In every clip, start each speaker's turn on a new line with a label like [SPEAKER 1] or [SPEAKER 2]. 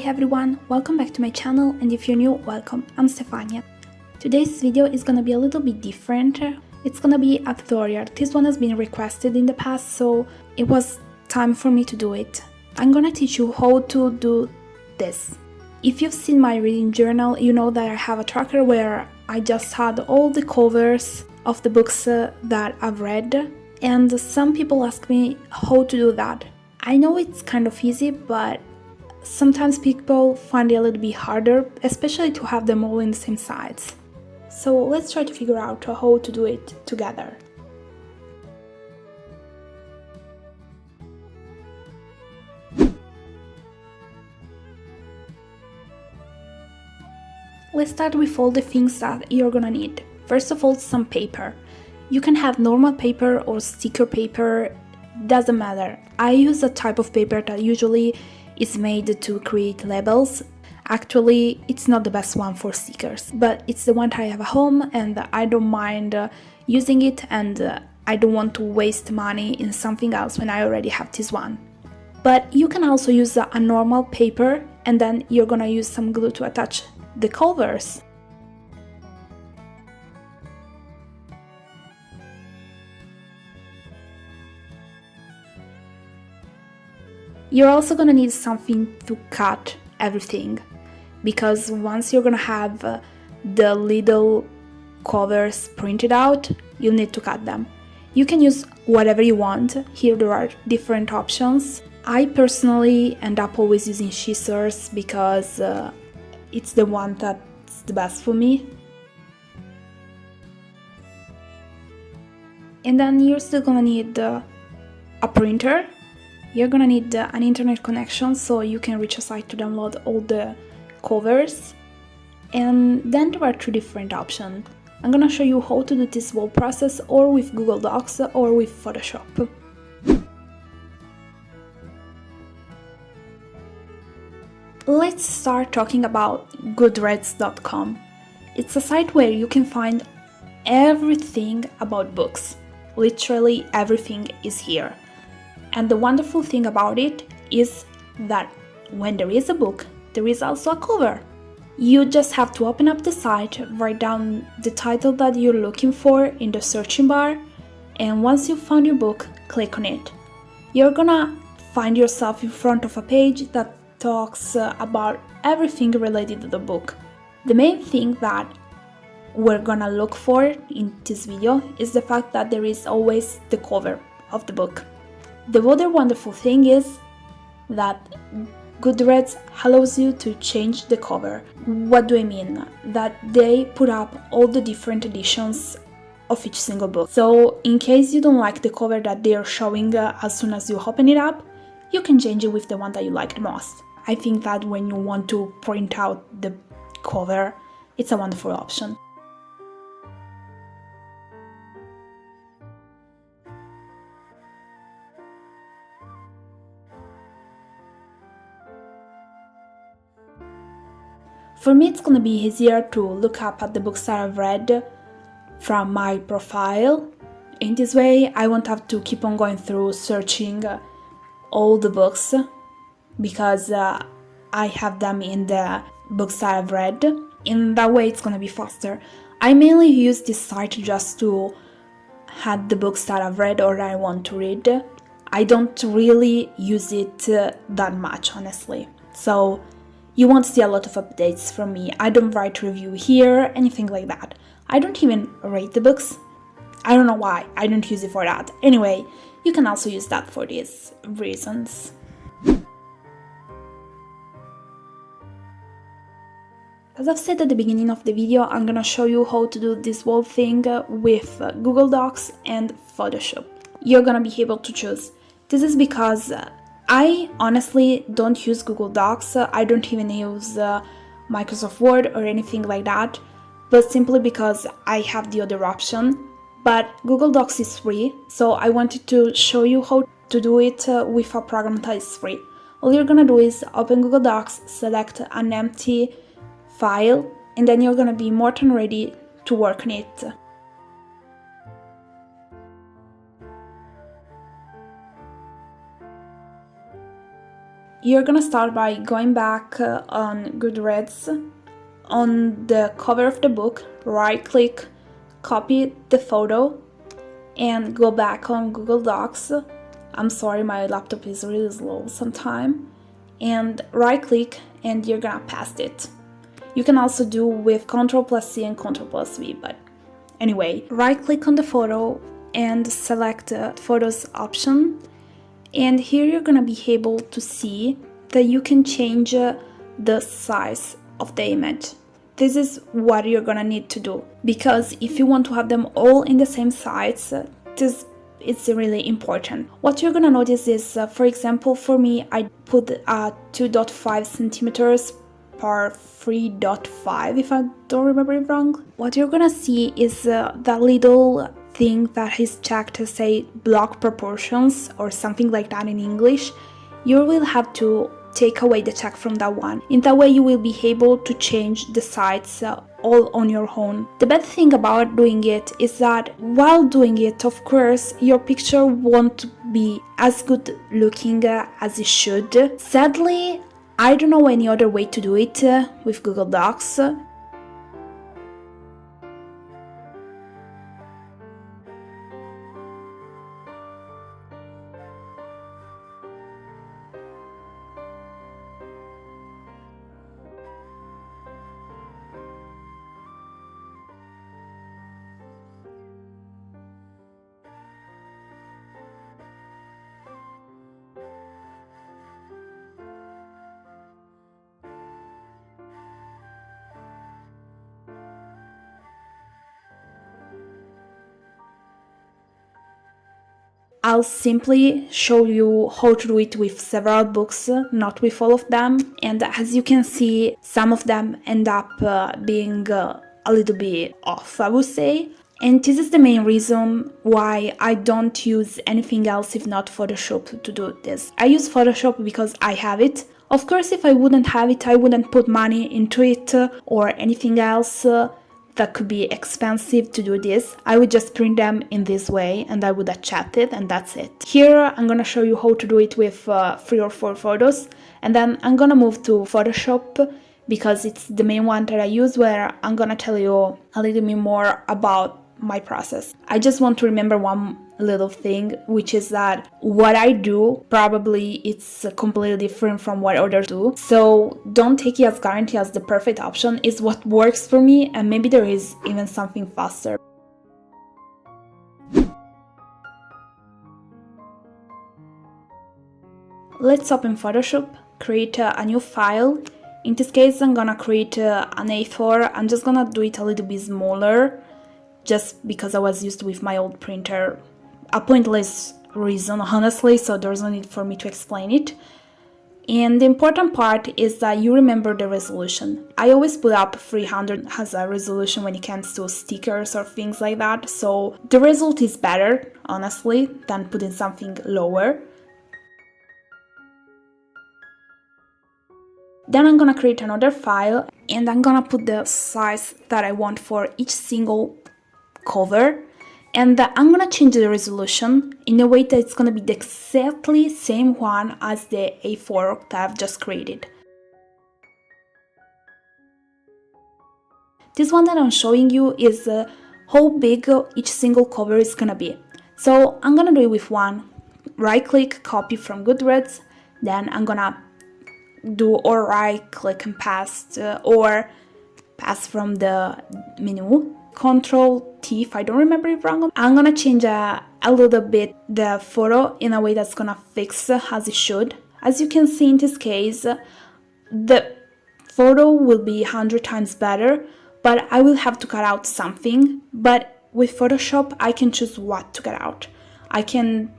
[SPEAKER 1] everyone, welcome back to my channel, and if you're new, welcome, I'm Stefania. Today's video is gonna be a little bit different. It's gonna be a tutorial. This one has been requested in the past, so it was time for me to do it. I'm gonna teach you how to do this. If you've seen my reading journal, you know that I have a tracker where I just had all the covers of the books that I've read, and some people ask me how to do that. I know it's kind of easy, but sometimes people find it a little bit harder, especially to have them all in the same size. So let's try to figure out how to do it together. Let's start with all the things that you're gonna need. First of all, some paper. You can have normal paper or sticker paper, doesn't matter. I use a type of paper that usually is made to create labels. Actually, it's not the best one for stickers, but it's the one that I have at home and I don't mind using it, and I don't want to waste money in something else when I already have this one. But you can also use a normal paper, and then you're gonna use some glue to attach the covers. You're also gonna need something to cut everything, because once you're gonna have the little covers printed out, you'll need to cut them. You can use whatever you want. Here there are different options. I personally end up always using scissors because it's the one that's the best for me. And then you're still gonna need a printer. You're gonna need an internet connection so you can reach a site to download all the covers. And then there are two different options. I'm gonna show you how to do this whole process, or with Google Docs or with Photoshop. Let's start talking about Goodreads.com. It's a site where you can find everything about books. Literally everything is here. And the wonderful thing about it is that when there is a book, there is also a cover. You just have to open up the site, write down the title that you're looking for in the searching bar, and once you've found your book, click on it. You're gonna find yourself in front of a page that talks about everything related to the book. The main thing that we're gonna look for in this video is the fact that there is always the cover of the book. The other wonderful thing is that Goodreads allows you to change the cover. What do I mean? That they put up all the different editions of each single book. So in case you don't like the cover that they are showing as soon as you open it up, you can change it with the one that you like the most. I think that when you want to print out the cover, it's a wonderful option. For me, it's gonna be easier to look up at the books that I've read from my profile. In this way, I won't have to keep on going through searching all the books, because I have them in the books that I've read. In that way, it's gonna be faster. I mainly use this site just to add the books that I've read or that I want to read. I don't really use it that much, honestly. So you won't see a lot of updates from me. I don't write review here, anything like that. I don't even rate the books. I don't know why, I don't use it for that. Anyway, you can also use that for these reasons. As I've said at the beginning of the video, I'm gonna show you how to do this whole thing with Google Docs and Photoshop. You're gonna be able to choose. This is because I honestly don't use Google Docs. I don't even use Microsoft Word or anything like that, but simply because I have the other option. But Google Docs is free, so I wanted to show you how to do it with a program that is free. All you're gonna do is open Google Docs, select an empty file, and then you're gonna be more than ready to work on it. you're gonna start by going back on Goodreads. On the cover of the book, right click, copy the photo, and go back on Google Docs. I'm sorry, my laptop is really slow sometimes. And right click, and you're gonna paste it. You can also do with Ctrl+C and Ctrl+V, but anyway, right click on the photo and select the photos option. And here you're gonna be able to see that you can change the size of the image. This is what you're gonna need to do, because if you want to have them all in the same size, this is really important. What you're gonna notice is, for example, for me, I put 2.5 centimeters per 3.5, if I don't remember it wrong. What you're gonna see is that little thing that is checked to say block proportions or something like that in English. You will have to take away the check from that one. In that way you will be able to change the size all on your own. The bad thing about doing it is that while doing it, of course, your picture won't be as good looking as it should. Sadly, I don't know any other way to do it with Google Docs. I'll simply show you how to do it with several books, not with all of them. And as you can see, some of them end up being a little bit off, I would say. And this is the main reason why I don't use anything else if not Photoshop to do this. I use Photoshop because I have it. Of course, if I wouldn't have it, I wouldn't put money into it or anything else that could be expensive to do this. I would just print them in this way and I would attach it, and that's it. Here I'm gonna show you how to do it with 3 or 4 photos, and then I'm gonna move to Photoshop because it's the main one that I use, where I'm gonna tell you a little bit more about my process. I just want to remember one little thing, which is that what I do probably it's completely different from what others do, so don't take it as guarantee as the perfect option. Is what works for me, and maybe there is even something faster. Let's open Photoshop, create a new file. In this case I'm gonna create an A4. I'm just gonna do it a little bit smaller just because I was used with my old printer. A pointless reason, honestly, so there's no need for me to explain it. And the important part is that you remember the resolution. I always put up 300 as a resolution when it comes to stickers or things like that, so the result is better, honestly, than putting something lower. Then I'm gonna create another file and I'm gonna put the size that I want for each single cover, and I'm gonna change the resolution in a way that it's gonna be the exactly same one as the A4 that I've just created. This one that I'm showing you is how big each single cover is gonna be. So I'm gonna do it with one. Right click, copy from Goodreads, then I'm gonna do or right click and paste or pass from the menu. Control T if I don't remember it wrong. I'm gonna change a little bit the photo in a way that's gonna fix as it should. As you can see in this case, the photo will be 100 times better, but I will have to cut out something. But with Photoshop, I can choose what to cut out. I can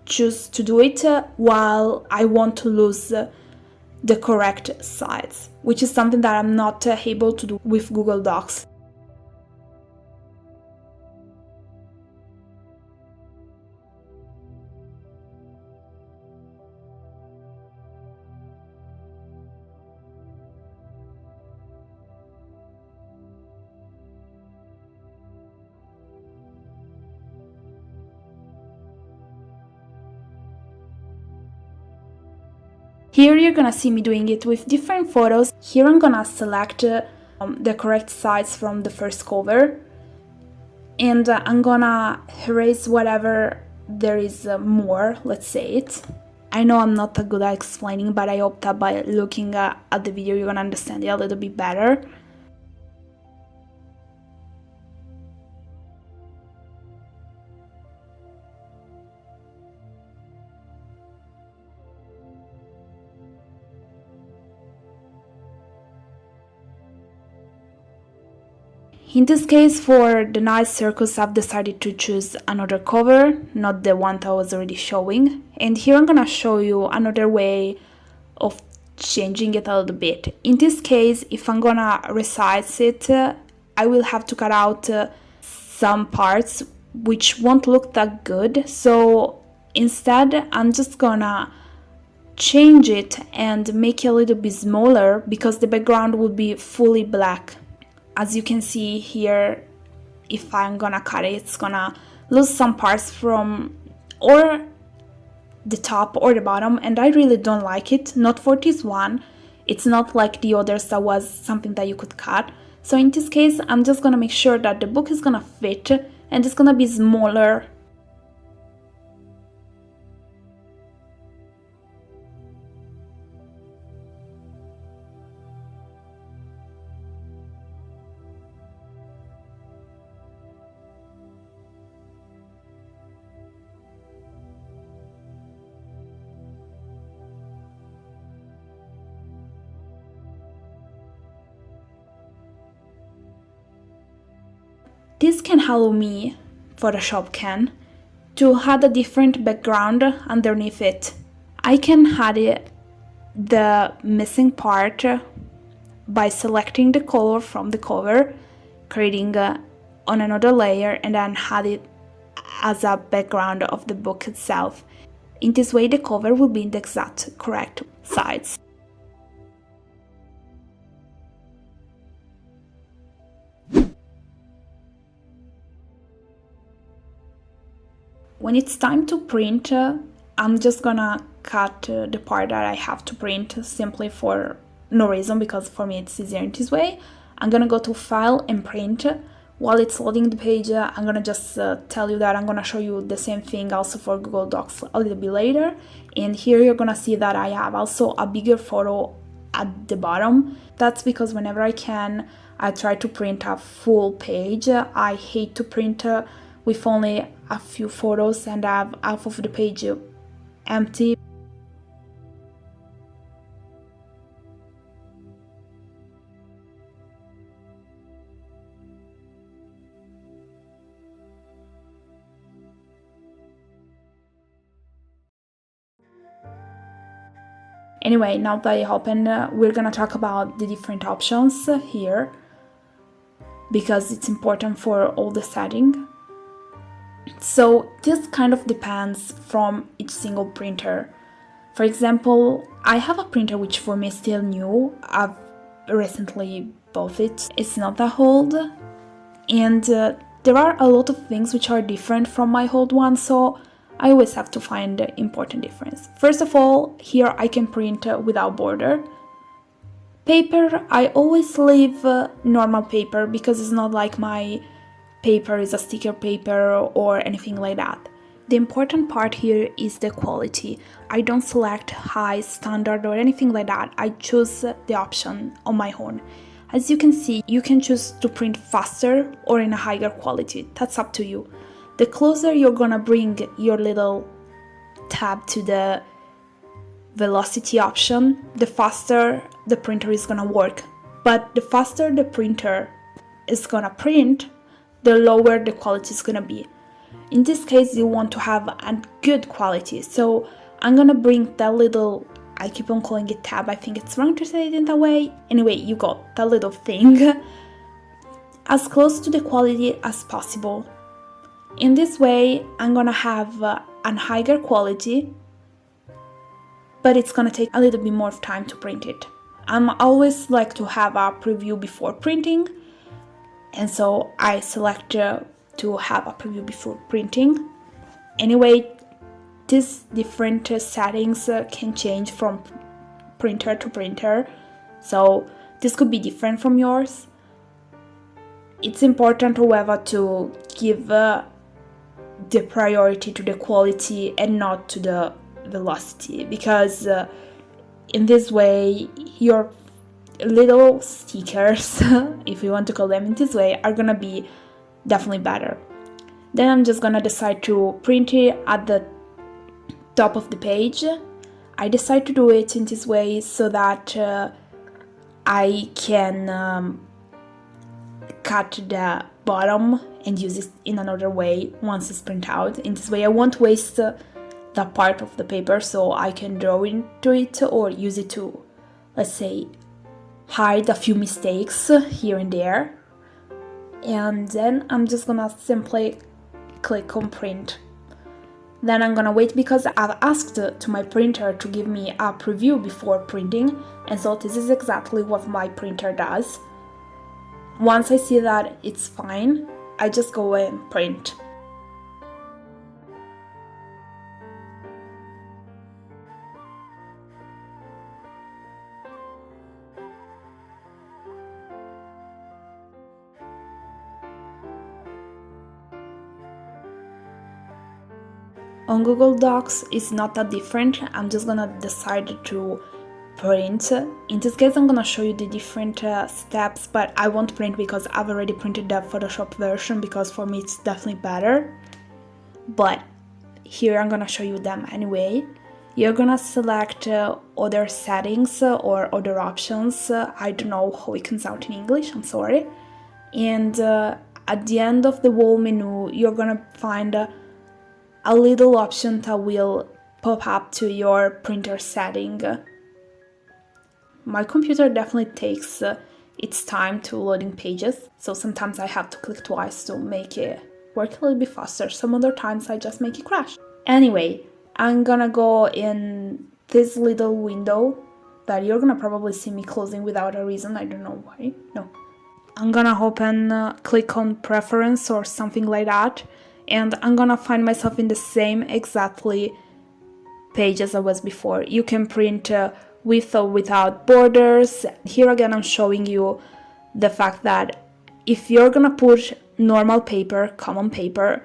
[SPEAKER 1] choose to do it while I want to lose the correct size, which is something that I'm not able to do with Google Docs. Here you're gonna see me doing it with different photos. Here I'm gonna select the correct size from the first cover, and I'm gonna erase whatever there is more, let's say it. I know I'm not that good at explaining, but I hope that by looking at the video you're gonna understand it a little bit better. In this case, for the nice circles, I've decided to choose another cover, not the one that I was already showing. And here I'm gonna show you another way of changing it a little bit. In this case, if I'm gonna resize it, I will have to cut out some parts which won't look that good. So instead, I'm just gonna change it and make it a little bit smaller because the background will be fully black. As you can see here, if I'm gonna cut it, it's gonna lose some parts from or the top or the bottom, and I really don't like it. Not for this one. It's not like the others that was something that you could cut. So in this case, I'm just gonna make sure that the book is gonna fit and it's gonna be smaller. This can allow me, Photoshop can, to add a different background underneath it. I can add the missing part by selecting the color from the cover, creating on another layer, and then add it as a background of the book itself. In this way, the cover will be in the exact correct size. When it's time to print, I'm just gonna cut the part that I have to print simply for no reason, because for me it's easier in this way. I'm gonna go to File and Print. While it's loading the page, I'm gonna just tell you that I'm gonna show you the same thing also for Google Docs a little bit later. And here you're gonna see that I have also a bigger photo at the bottom. That's because whenever I can, I try to print a full page. I hate to print with only a few photos and have half of the page empty. Anyway, now that I open, we're gonna talk about the different options here because it's important for all the setting. So this kind of depends from each single printer. For example, I have a printer which for me is still new. I've recently bought it. It's not that old, and there are a lot of things which are different from my old one, so I always have to find the important difference. First of all, here I can print without border. Paper, I always leave normal paper because it's not like my paper is a sticker paper or anything like that. The important part here is the quality. I don't select high, standard or anything like that. I choose the option on my own. As you can see, you can choose to print faster or in a higher quality. That's up to you. The closer you're gonna bring your little tab to the velocity option, the faster the printer is gonna work. But the faster the printer is gonna print, the lower the quality is gonna be. In this case, you want to have a good quality. So I'm gonna bring that little, I keep on calling it tab, I think it's wrong to say it in that way. Anyway, you got that little thing as close to the quality as possible. In this way, I'm gonna have a higher quality, but it's gonna take a little bit more time to print it. I always like to have a preview before printing, and so I select to have a preview before printing. Anyway, these different settings can change from printer to printer, so this could be different from yours. It's important, however, to give the priority to the quality and not to the velocity, because in this way your little stickers, if you want to call them in this way, are gonna be definitely better. Then I'm just gonna decide to print it at the top of the page. I decide to do it in this way so that I can cut the bottom and use it in another way once it's printed out. In this way I won't waste that part of the paper, so I can draw into it or use it to, let's say, hide a few mistakes here and there. And then I'm just gonna simply click on print. Then I'm gonna wait, because I've asked to my printer to give me a preview before printing, and so this is exactly what my printer does. Once I see that it's fine, I just go and print. On Google Docs, it's not that different. I'm just gonna decide to print. In this case, I'm gonna show you the different steps, but I won't print because I've already printed the Photoshop version, because for me it's definitely better. But here I'm gonna show you them anyway. You're gonna select other settings or other options. I don't know how it comes out in English, I'm sorry. And at the end of the whole menu, you're gonna find a little option that will pop up to your printer setting. My computer definitely takes its time to loading pages, so sometimes I have to click twice to make it work a little bit faster. Some other times I just make it crash. Anyway, I'm gonna go in this little window that you're gonna probably see me closing without a reason, I don't know why. No. I'm gonna open, click on preference or something like that, and I'm gonna find myself in the same exactly page as I was before. You can print with or without borders. Here again I'm showing you the fact that if you're gonna put normal paper, common paper,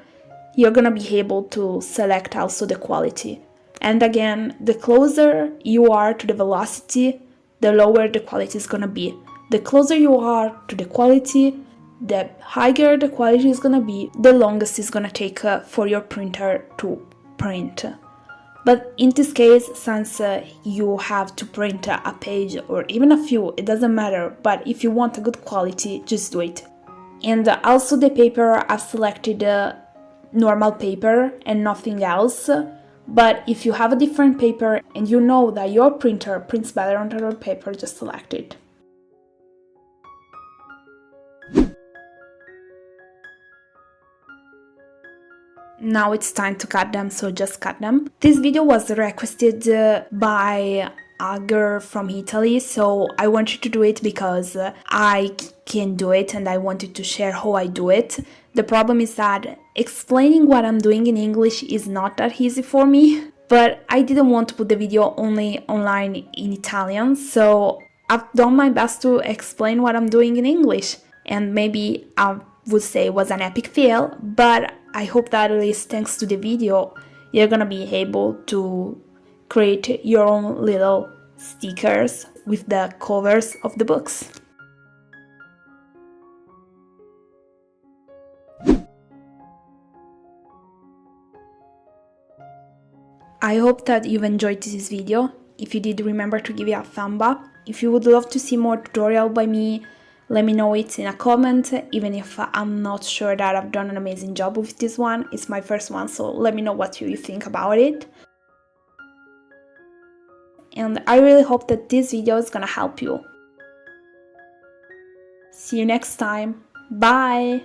[SPEAKER 1] you're gonna be able to select also the quality. And again, the closer you are to the velocity, the lower the quality is gonna be. The closer you are to the quality, the higher the quality is gonna be, the longest it's gonna take for your printer to print. But in this case, since you have to print a page or even a few, it doesn't matter, but if you want a good quality, just do it. And also the paper, I've selected normal paper and nothing else, but if you have a different paper and you know that your printer prints better on other paper, just select it. Now it's time to cut them, so just cut them. This video was requested by a girl from Italy, so I wanted to do it because I can do it and I wanted to share how I do it. The problem is that explaining what I'm doing in English is not that easy for me, but I didn't want to put the video only online in Italian, so I've done my best to explain what I'm doing in English, and maybe I would say it was an epic fail, but I hope that at least thanks to the video, you're gonna be able to create your own little stickers with the covers of the books. I hope that you've enjoyed this video. If you did, remember to give it a thumb up. If you would love to see more tutorial by me, let me know it in a comment, even if I'm not sure that I've done an amazing job with this one. It's my first one, so let me know what you think about it. And I really hope that this video is gonna help you. See you next time. Bye!